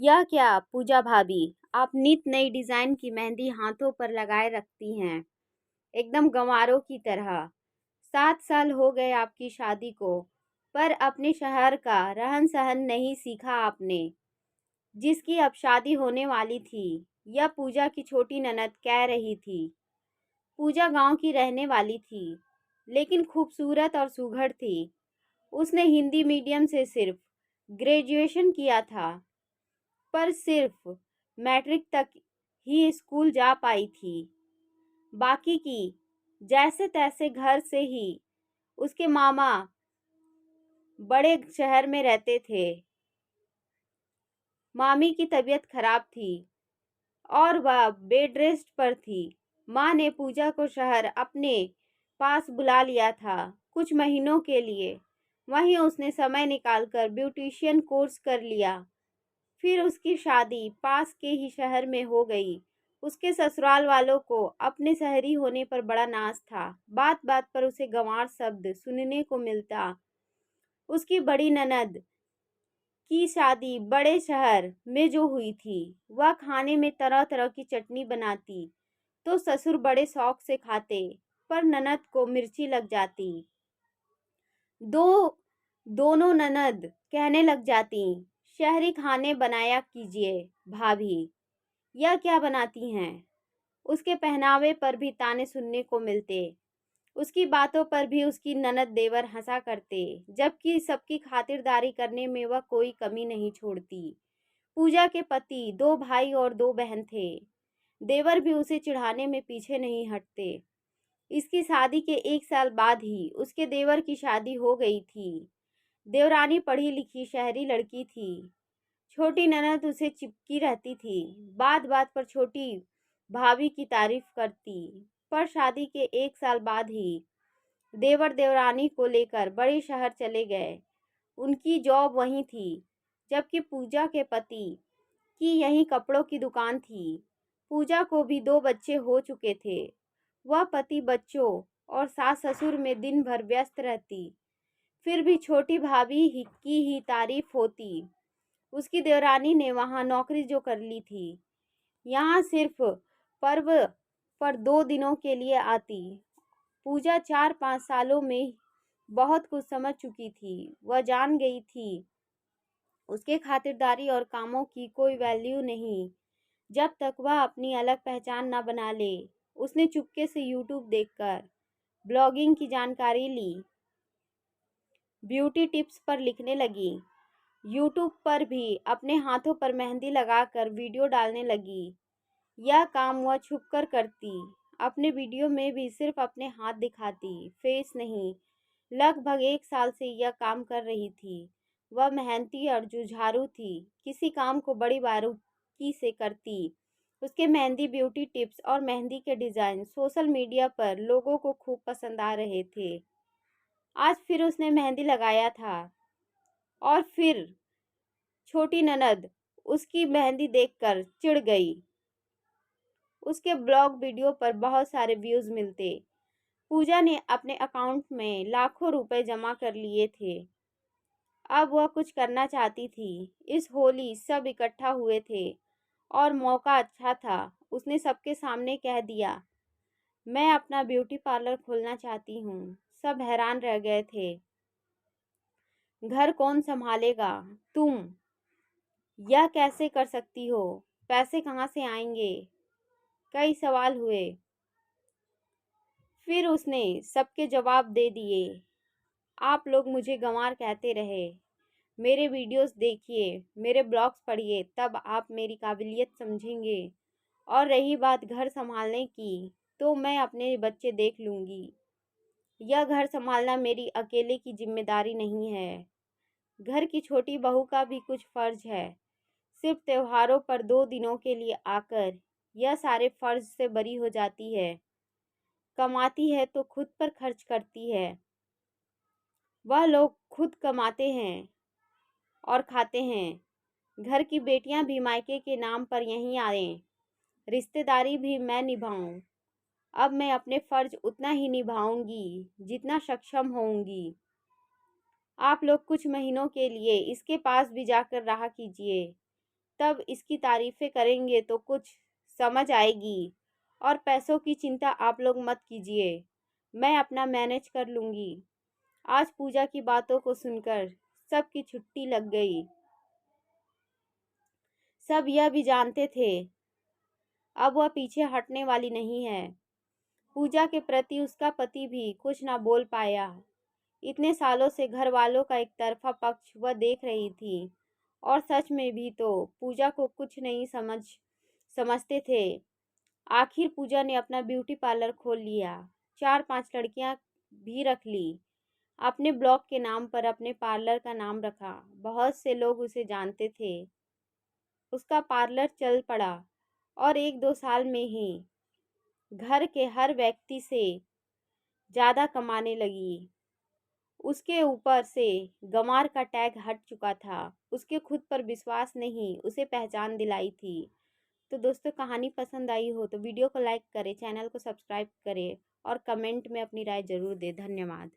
यह क्या पूजा भाभी, आप नित नई डिजाइन की मेहंदी हाथों पर लगाए रखती हैं, एकदम गंवारों की तरह। 7 साल हो गए आपकी शादी को, पर अपने शहर का रहन सहन नहीं सीखा आपने। जिसकी अब शादी होने वाली थी, यह पूजा की छोटी ननद कह रही थी। पूजा गांव की रहने वाली थी, लेकिन खूबसूरत और सुघड़ थी। उसने हिंदी मीडियम से सिर्फ ग्रेजुएशन किया था, पर सिर्फ मैट्रिक तक ही स्कूल जा पाई थी। बाकी की जैसे तैसे घर से ही उसके मामा बड़े शहर में रहते थे। मामी की तबीयत खराब थी और वह बेड रेस्ट पर थी। माँ ने पूजा को शहर अपने पास बुला लिया था कुछ महीनों के लिए। वहीं उसने समय निकालकर ब्यूटिशियन कोर्स कर लिया। फिर उसकी शादी पास के ही शहर में हो गई। उसके ससुराल वालों को अपने शहरी होने पर बड़ा नाज था। बात बात पर उसे गंवार शब्द सुनने को मिलता। उसकी बड़ी ननद की शादी बड़े शहर में जो हुई थी, वह खाने में तरह तरह की चटनी बनाती तो ससुर बड़े शौक से खाते, पर ननद को मिर्ची लग जाती। दो दोनों ननद कहने लग जाती, शहरी खाने बनाया कीजिए भाभी, यह क्या बनाती हैं। उसके पहनावे पर भी ताने सुनने को मिलते। उसकी बातों पर भी उसकी ननद देवर हंसा करते, जबकि सबकी खातिरदारी करने में वह कोई कमी नहीं छोड़ती। पूजा के पति 2 भाई और 2 बहन थे। देवर भी उसे चिढ़ाने में पीछे नहीं हटते। इसकी शादी के 1 साल बाद ही उसके देवर की शादी हो गई थी। देवरानी पढ़ी लिखी शहरी लड़की थी। छोटी ननद उसे चिपकी रहती थी। बात बात पर छोटी भाभी की तारीफ करती। पर शादी के 1 साल बाद ही देवर देवरानी को लेकर बड़े शहर चले गए। उनकी जॉब वहीं थी, जबकि पूजा के पति की यहीं कपड़ों की दुकान थी। पूजा को भी 2 बच्चे हो चुके थे। वह पति बच्चों और सास ससुर में दिन भर व्यस्त रहती। फिर भी छोटी भाभी की ही तारीफ होती। उसकी देवरानी ने वहां नौकरी जो कर ली थी, यहाँ सिर्फ पर्व पर 2 दिनों के लिए आती। पूजा 4-5 सालों में बहुत कुछ समझ चुकी थी। वह जान गई थी उसके खातिरदारी और कामों की कोई वैल्यू नहीं, जब तक वह अपनी अलग पहचान न बना ले। उसने चुपके से यूट्यूब देखकर ब्लॉगिंग की जानकारी ली। ब्यूटी टिप्स पर लिखने लगी। यूट्यूब पर भी अपने हाथों पर मेहंदी लगाकर वीडियो डालने लगी। यह काम वह छुप कर करती। अपने वीडियो में भी सिर्फ अपने हाथ दिखाती, फेस नहीं। लगभग 1 साल से यह काम कर रही थी। वह मेहनती और जुझारू थी। किसी काम को बड़ी बारीकी से करती। उसके मेहंदी ब्यूटी टिप्स और मेहंदी के डिज़ाइन सोशल मीडिया पर लोगों को खूब पसंद आ रहे थे। आज फिर उसने मेहंदी लगाया था और फिर छोटी ननद उसकी मेहंदी देखकर चिढ़ गई। उसके ब्लॉग वीडियो पर बहुत सारे व्यूज मिलते। पूजा ने अपने अकाउंट में लाखों रुपए जमा कर लिए थे। अब वह कुछ करना चाहती थी। इस होली सब इकट्ठा हुए थे और मौका अच्छा था। उसने सबके सामने कह दिया, मैं अपना ब्यूटी पार्लर खोलना चाहती हूँ। सब हैरान रह गए थे। घर कौन संभालेगा? तुम यह कैसे कर सकती हो? पैसे कहाँ से आएंगे? कई सवाल हुए। फिर उसने सबके जवाब दे दिए। आप लोग मुझे गंवार कहते रहे। मेरे वीडियोस देखिए, मेरे ब्लॉग्स पढ़िए, तब आप मेरी काबिलियत समझेंगे। और रही बात घर संभालने की, तो मैं अपने बच्चे देख लूँगी। यह घर संभालना मेरी अकेले की जिम्मेदारी नहीं है। घर की छोटी बहू का भी कुछ फर्ज है। सिर्फ त्योहारों पर 2 दिनों के लिए आकर यह सारे फर्ज से बरी हो जाती है। कमाती है तो खुद पर खर्च करती है। वह लोग खुद कमाते हैं और खाते हैं। घर की बेटियां भी मायके के नाम पर यहीं आएं। रिश्तेदारी भी मैं निभाऊं। अब मैं अपने फर्ज उतना ही निभाऊंगी जितना सक्षम होऊंगी। आप लोग कुछ महीनों के लिए इसके पास भी जाकर रहा कीजिए, तब इसकी तारीफ़ें करेंगे तो कुछ समझ आएगी। और पैसों की चिंता आप लोग मत कीजिए, मैं अपना मैनेज कर लूँगी। आज पूजा की बातों को सुनकर सबकी छुट्टी लग गई। सब यह भी जानते थे अब वह पीछे हटने वाली नहीं है। पूजा के प्रति उसका पति भी कुछ ना बोल पाया। इतने सालों से घर वालों का एक तरफा पक्ष वह देख रही थी, और सच में भी तो पूजा को कुछ नहीं समझते थे। आखिर पूजा ने अपना ब्यूटी पार्लर खोल लिया, 4-5 लड़कियां भी रख ली। अपने ब्लॉग के नाम पर अपने पार्लर का नाम रखा। बहुत से लोग उसे जानते थे। उसका पार्लर चल पड़ा और 1-2 साल में ही घर के हर व्यक्ति से ज़्यादा कमाने लगी। उसके ऊपर से गंवार का टैग हट चुका था। उसके खुद पर विश्वास नहीं उसे पहचान दिलाई थी। तो दोस्तों, कहानी पसंद आई हो तो वीडियो को लाइक करें, चैनल को सब्सक्राइब करें और कमेंट में अपनी राय ज़रूर दें। धन्यवाद।